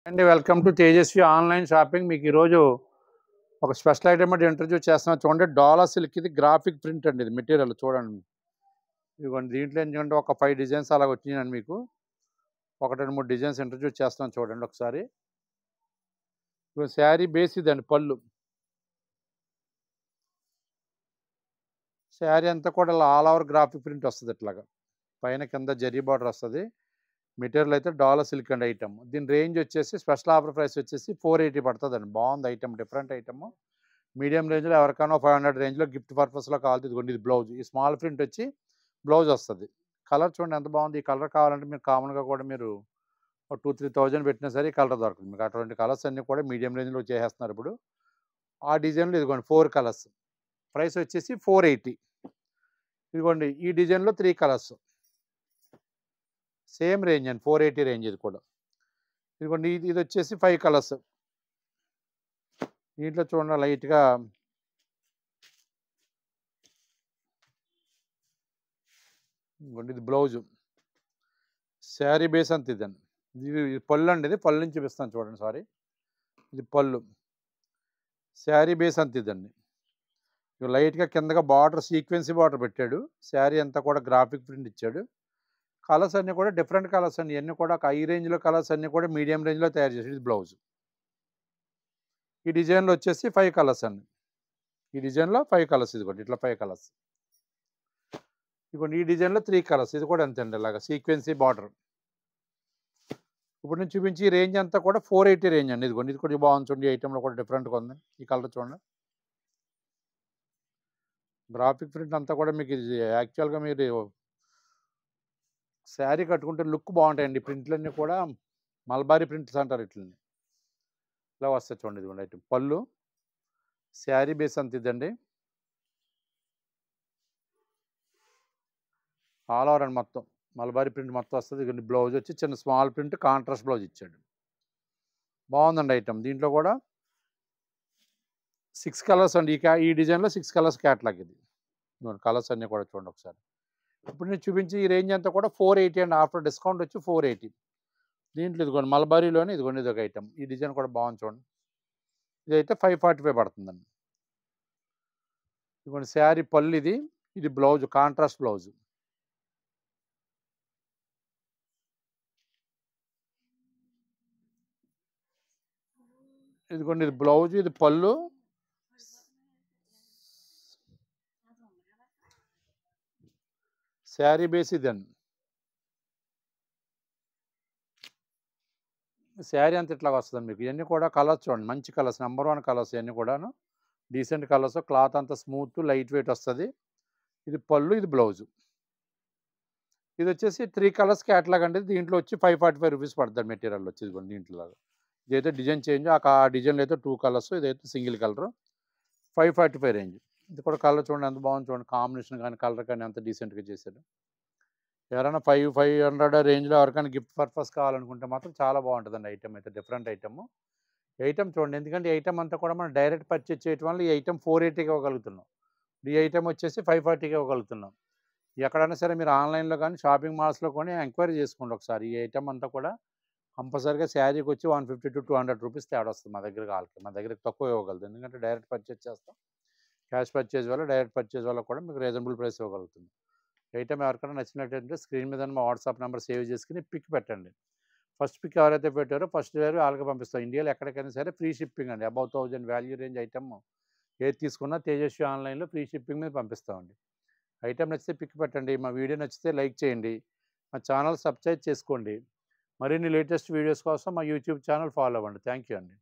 అండి welcome to Tejaswi online shopping. మీకు ఈరోజు ఒక స్పెషల్ ఐటమ్ అంటే ఇంట్రడ్యూస్ చేస్తున్నాను. చూడండి, డోలా సిల్క్ ఇది గ్రాఫిక్ ప్రింట్ అండి. ఇది మెటీరియల్ చూడండి. ఇదిగోండి, దీంట్లో ఏంటంటే ఒక 5 డిజైన్స్ అలా వచ్చినాయండి. మీకు 1, 2, 3 డిజైన్స్ ఇంట్రడ్యూస్ చేస్తున్నాను చూడండి ఒకసారి. శారీ బేస్ ఇదండి. పళ్ళు శారీ అంతా కూడా ఆల్ ఓవర్ గ్రాఫిక్ ప్రింట్ వస్తుంది. ఇట్లాగా పైన కింద జరీ బార్డర్ వస్తుంది. మెటీరియల్ అయితే డాలర్ సిల్క్ అండి ఐటమ్. దీని రేంజ్ వచ్చేసి స్పెషల్ ఆఫర్ ప్రైస్ వచ్చేసి 480 పడుతుందండి. బాగుంది ఐటమ్, డిఫరెంట్ ఐటమ్. మీడియం రేంజ్లో ఎవరికైనా 500 రేంజ్లో గిఫ్ట్ పర్పస్లో కావాలి. ఇదిగోండి, ఇది బ్లౌజ్. ఈ స్మాల్ ప్రింట్ వచ్చి బ్లౌజ్ వస్తుంది. కలర్ చూడండి ఎంత బాగుంది. ఈ కలర్ కావాలంటే మీరు కామన్గా కూడా మీరు 2-3 పెట్టినా సరే ఈ కలర్ దొరుకుతుంది మీకు. అటువంటి కలర్స్ అన్నీ కూడా మీడియం రేంజ్లో చేసేస్తున్నారు ఇప్పుడు. ఆ డిజైన్లో ఇదిగోండి 4 కలర్స్. ప్రైస్ వచ్చేసి 480. ఇదిగోండి, ఈ డిజైన్లో 3 కలర్స్. సేమ్ రేంజ్ అండి, 480 రేంజ్. ఇది కూడా ఇదిగోండి, ఇది వచ్చేసి 5 కలర్స్. దీంట్లో చూడండి లైట్గా ఇదిగోండి, ఇది బ్లౌజు. శారీ బేస్ అంత ఇదండి. ఇది పళ్ళు అండి. ఇది పళ్ళు నుంచి చూపిస్తాను చూడండి. సారీ, ఇది పళ్ళు. శారీ బేస్ అంత ఇదండి. లైట్గా కిందగా బార్డర్ సీక్వెన్సీ బార్డర్ పెట్టాడు. శారీ అంతా కూడా గ్రాఫిక్ ప్రింట్ ఇచ్చాడు. కలర్స్ అన్నీ కూడా డిఫరెంట్ కలర్స్ అండి. ఇవన్నీ కూడా హై రేంజ్లో కలర్స్ అన్నీ కూడా మీడియం రేంజ్లో తయారు చేసి. ఇది బ్లౌజ్. ఈ డిజైన్లో వచ్చేసి 5 కలర్స్ అండి. ఈ డిజైన్లో 5 కలర్స్. ఇదిగోండి, ఇట్లా 5 కలర్స్. ఇదిగోండి, ఈ డిజైన్లో 3 కలర్స్. ఇది కూడా అంతే అండి, ఇలాగా సీక్వెన్సీ బార్డర్. ఇప్పుడు నేను చూపించి ఈ రేంజ్ అంతా కూడా 480 రేంజ్ అండి. ఇదిగోండి, ఇది కూడా బాగుంది చూడండి. ఈ ఐటెంలో కూడా డిఫరెంట్గా ఉంది. ఈ కలర్ చూడండి. గ్రాఫిక్ ప్రింట్ అంతా కూడా మీకు ఇది యాక్చువల్గా మీరు శారీ కట్టుకుంటే లుక్ బాగుంటాయండి. ప్రింట్లన్నీ కూడా మల్బారీ ప్రింట్స్ అంటారు. ఇట్లని ఇలా వస్తాయి చూడండి. ఇదిగోండి ఐటమ్. పళ్ళు శారీ బేస్ అంత ఇదండి. ఆల్ ఓవర్ అండి, మొత్తం మల్బారీ ప్రింట్ మొత్తం వస్తుంది. ఇదిగోండి, బ్లౌజ్ వచ్చి చిన్న స్మాల్ ప్రింట్ కాంట్రాస్ట్ బ్లౌజ్ ఇచ్చాడు. బాగుందండి ఐటమ్. దీంట్లో కూడా 6 కలర్స్ అండి. ఈ డిజైన్లో 6 కలర్స్ క్యాట్లాగ్ ఇది. కలర్స్ అన్నీ కూడా చూడండి ఒకసారి. ఇప్పుడు నేను చూపించి ఈ రేంజ్ అంతా కూడా 480 అండి. ఆఫ్టర్ డిస్కౌంట్ వచ్చి 480. దీంట్లో ఇదిగోండి మల్బారీలోనే ఇదిగోండి ఇది ఒక ఐటమ్. ఈ డిజైన్ కూడా బాగుంది చూడండి. ఇదైతే 545 పడుతుందండి. ఇదిగోండి శారీ పళ్ళు ఇది. ఇది బ్లౌజ్, కాంట్రాస్ట్ బ్లౌజ్. ఇదిగోండి, ఇది బ్లౌజ్, ఇది పళ్ళు. శారీ బేస్ ఇదండి. శారీ అంతా ఇట్లా వస్తుంది మీకు. ఇవన్నీ కూడా కలర్స్ చూడండి, మంచి కలర్స్, నెంబర్ 1 కలర్స్. ఇవన్నీ కూడాను డీసెంట్ కలర్స్. క్లాత్ అంతా స్మూత్ లైట్ వెయిట్ వస్తుంది. ఇది పళ్ళు, ఇది బ్లౌజు. ఇది వచ్చేసి 3 కలర్స్ క్యాటలాగ్ అండి. దీంట్లో వచ్చి 545 రూపీస్ పడుతుంది మెటీరియల్ వచ్చి. ఇదిగోండి, దీంట్లో ఇదైతే డిజైన్ చేంజ్. ఆ డిజైన్లో అయితే 2 కలర్స్, ఇదైతే సింగిల్ కలర్. 545 రేంజ్. ఇది కూడా కలర్ చూడండి ఎంత బాగుంది చూడండి. కాంబినేషన్ కానీ కలర్ కానీ ఎంత డీసెంట్గా చేశాడు. ఎవరైనా 500 రేంజ్లో ఎవరికైనా గిఫ్ట్ పర్పస్ కావాలనుకుంటే మాత్రం చాలా బాగుంటుందండి ఐటమ్. అయితే డిఫరెంట్ ఐటమ్. ఐటమ్ చూడండి, ఎందుకంటే ఈ ఐటమ్ అంతా కూడా మనం డైరెక్ట్ పర్చేజ్ చేయడం వల్ల ఈ ఐటమ్ 480కి ఇవ్వగలుగుతున్నాం. ఈ ఐటమ్ వచ్చేసి 540కి ఇవ్వగలుగుతున్నాం. ఎక్కడైనా సరే మీరు ఆన్లైన్లో కానీ షాపింగ్ మాల్స్లో కొని ఎంక్వైరీ చేసుకోండి ఒకసారి. ఈ ఐటమ్ అంతా కూడా కంపల్సరీగా శారీకి వచ్చి 150 to 200 రూపీస్ తేడా వస్తుంది మా దగ్గర. వాళ్ళకి మా దగ్గర తక్కువ ఇవ్వగలదు, ఎందుకంటే డైరెక్ట్ పర్చేజ్ చేస్తాం. క్యాష్ పర్చేజ్ వల్ల, డైరెక్ట్ పర్చేజ్ వల్ల కూడా మీకు రీజనబుల్ ప్రైస్ ఇవ్వగలుగుతుంది. ఐటమ్ ఎవరికైనా నచ్చినట్టయితే స్క్రీన్ మీద మా వాట్సాప్ నెంబర్ సేవ్ చేసుకుని పిక్ పెట్టండి. ఫస్ట్ పిక్ ఎవరైతే పెట్టారో ఫస్ట్ వేరు వాళ్ళకి పంపిస్తాం. ఇండియాలో ఎక్కడికైనా సరే ఫ్రీ షిప్పింగ్ అండి. అబౌవ్ 1000 వాల్యూ రేంజ్ ఐటమ్ ఏది తీసుకున్నా తేజస్వి ఆన్లైన్లో ఫ్రీ షిప్పింగ్ మీద పంపిస్తామండి. ఐటమ్ నచ్చితే పిక్ పెట్టండి. మా వీడియో నచ్చితే లైక్ చేయండి. మా ఛానల్ సబ్స్క్రైబ్ చేసుకోండి. మరిన్ని లేటెస్ట్ వీడియోస్ కోసం మా యూట్యూబ్ ఛానల్ ఫాలో అవ్వండి. థ్యాంక్ యూ అండి.